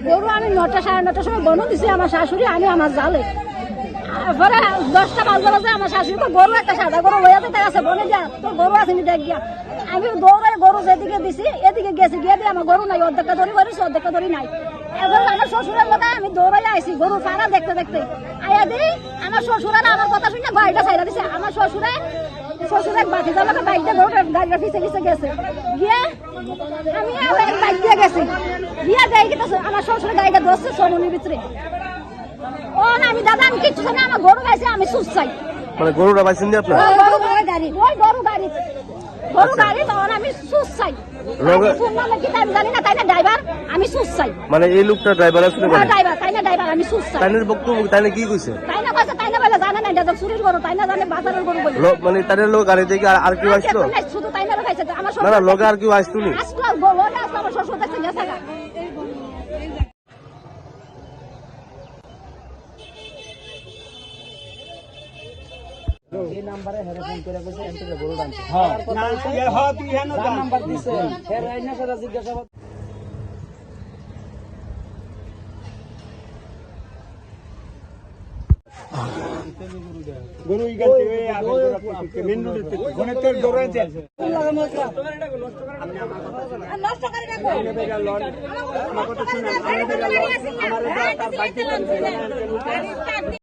গরু আমি 9টা 9:30 সময় বনো দিছি আমার শাশুড়ি, আমি আমার জালে পরে 10টা বাজে আমার শাশুড়ি গরু একটা সাদা গরু হয়ে যেতে আছে, বনে যা তোর গরু আসেনি দেখ গিয়া। আমি দৌড়াই গরু যেদিকে দিছি এদিকে গেছি, গিয়ে দিয়ে আমার গরু নাই, অর্ধেকটা ধরি করেছি অর্ধেকটা ধরি নাই। এখন আমার শ্বশুরের কথা আমি দৌড়াই আইছি গরু ফাড়া দেখতে দেখতে আয়া দিই। আমার শ্বশুরারা আমার কথা শুনে গাড়িটা ছাইড়া দিছে। আমার শ্বশুরে বাকি জামাকে বাইক দিয়ে গরুটা গাড়িটা পিছে পিছে গেছে, গিয়ে আমি আবার বাইক দিয়ে গেছি, গিয়ে যাই কিন্তু আমার শ্বশুরের গাড়িটা ধরছে সমনির ভিতরে। ও না আমি দাদা আমি কিচ্ছু জানি, আমার গরু গাইছে, আমি সুস্থ চাই। মানে গরুটা পাইছেন যে আপনার গরু গাড়ি তখন আমি সুস্থ চাই। আমি জানি না, তাই না ড্রাইভার, আমি সুস্থ চাই। মানে এই লোকটা ড্রাইভার আসলে ড্রাইভার, তাই না ড্রাইভার, আমি সুস্থ চাই। তাইনের বক্তব্য তাইনে কি কইছে? তাই না কইছে, তাই না বলে জানে না এটা চুরির গরু, তাই না জানে বাজারের গরু বলে। মানে তাদের লোক গাড়ি থেকে আর কেউ আসলো? শুধু তাই না লাগাইছে আমার না না, লোকে আর কেউ আসতো নি? আসলো আমার শ্বশুর দেখছে গেছে গা। এই নাম্বারে হেরে ফোন করে কইছে এন্টারে গরু ডানছে। হ্যাঁ না তুই হেনো নাম্বার দিছে ফের আইনা সেটা জিজ্ঞাসাবাদ গরু ইগাতে ওই আগর গরু মেন রোডে কোনে তোর গরু আছে নষ্ট করে রাখো আমার কথা শুনুন আমার তার বাইকে